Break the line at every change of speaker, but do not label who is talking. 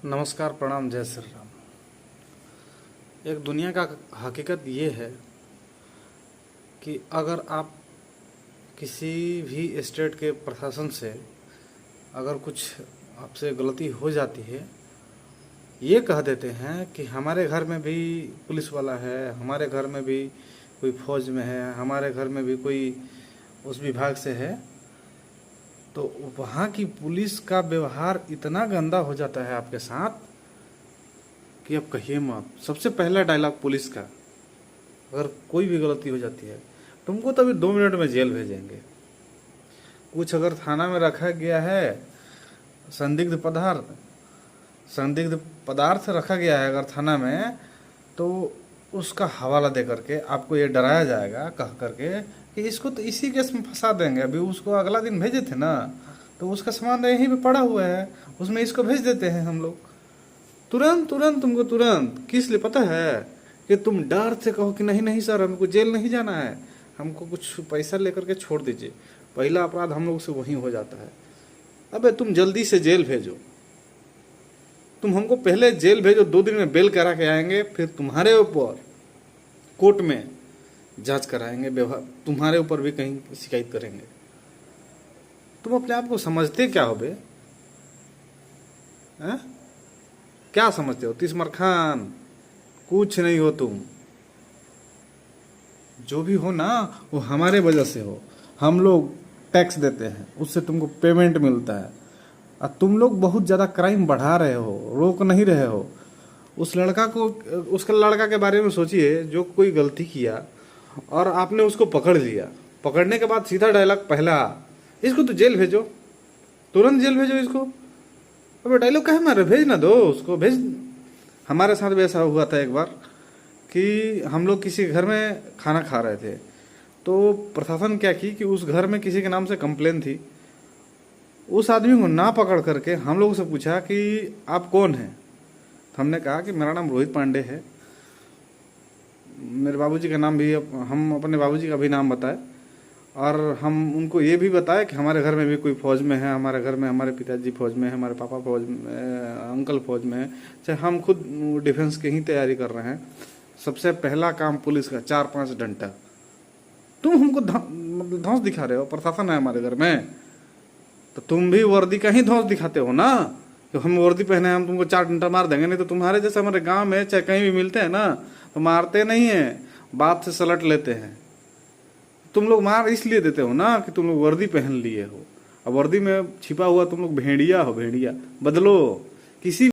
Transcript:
नमस्कार, प्रणाम, जय श्री राम। एक दुनिया का हकीकत ये है कि अगर आप किसी भी स्टेट के प्रशासन से अगर कुछ आपसे गलती हो जाती है, ये कह देते हैं कि हमारे घर में भी पुलिस वाला है, हमारे घर में भी कोई फौज में है, हमारे घर में भी कोई उस विभाग से है, तो वहाँ की पुलिस का व्यवहार इतना गंदा हो जाता है आपके साथ कि अब कहिए मत। सबसे पहला डायलॉग पुलिस का, अगर कोई भी गलती हो जाती है तुमको तो अभी 2 मिनट में जेल भेजेंगे। कुछ अगर थाना में रखा गया है संदिग्ध पदार्थ रखा गया है अगर थाना में, तो उसका हवाला दे करके आपको ये डराया जाएगा कह करके कि इसको तो इसी केस में फंसा देंगे। अभी उसको अगला दिन भेजे थे ना, तो उसका सामान यहीं पे पड़ा हुआ है, उसमें इसको भेज देते हैं हम लोग तुरंत तुरंत। तुमको तुरंत किस लिए पता है? कि तुम डर से कहो कि नहीं नहीं सर, हमको जेल नहीं जाना है, हमको कुछ पैसा लेकर के छोड़ दीजिए। पहला अपराध हम लोग से वही हो जाता है। अबे तुम जल्दी से जेल भेजो, तुम हमको पहले जेल भेजो, 2 दिन में बेल करा के आएंगे, फिर तुम्हारे ऊपर कोर्ट में जांच कराएंगे, व्यवहार तुम्हारे ऊपर भी कहीं शिकायत करेंगे। तुम अपने आप को समझते क्या हो बे? हैं? क्या समझते हो? तिस्मर खान कुछ नहीं हो तुम। जो भी हो ना, वो हमारे वजह से हो। हम लोग टैक्स देते हैं, उससे तुमको पेमेंट मिलता है, और तुम लोग बहुत ज़्यादा क्राइम बढ़ा रहे हो, रोक नहीं रहे हो। उसका लड़का के बारे में सोचिए जो कोई गलती किया और आपने उसको पकड़ लिया। पकड़ने के बाद सीधा डायलॉग पहला, इसको तो जेल भेजो, तुरंत जेल भेजो इसको। अबे डायलॉग कहे मारे, भेज ना दो उसको, भेज। हमारे साथ भी ऐसा हुआ था एक बार कि हम लोग किसी घर में खाना खा रहे थे, तो प्रशासन क्या की कि उस घर में किसी के नाम से कंप्लेन थी। उस आदमी को ना पकड़ करके हम लोगों से पूछा कि आप कौन हैं। तो हमने कहा कि मेरा नाम रोहित पांडे है। मेरे बाबूजी का नाम भी, हम अपने बाबूजी का भी नाम बताए, और हम उनको ये भी बताया कि हमारे घर में भी कोई फौज में है, हमारे घर में हमारे पिताजी फौज में है, हमारे पापा फौज में, अंकल फौज में है, चाहे हम खुद डिफेंस की ही तैयारी कर रहे हैं। सबसे पहला काम पुलिस का 4-5 डंडा। तुम हमको धौंस दिखा रहे हो, प्रशासन है हमारे घर में, तो तुम भी वर्दी का ही धौंस दिखाते हो ना, कि हम वर्दी पहने हम तुमको 4 डंडा मार देंगे। नहीं तो तुम्हारे जैसे हमारे गांव में चाहे कहीं भी मिलते हैं ना, तो मारते नहीं है, बात से सलट लेते हैं। तुम लोग मार इसलिए देते हो ना कि तुम लोग वर्दी पहन लिए हो, और वर्दी में छिपा हुआ तुम लोग भेड़िया हो। भेड़िया बदलो किसी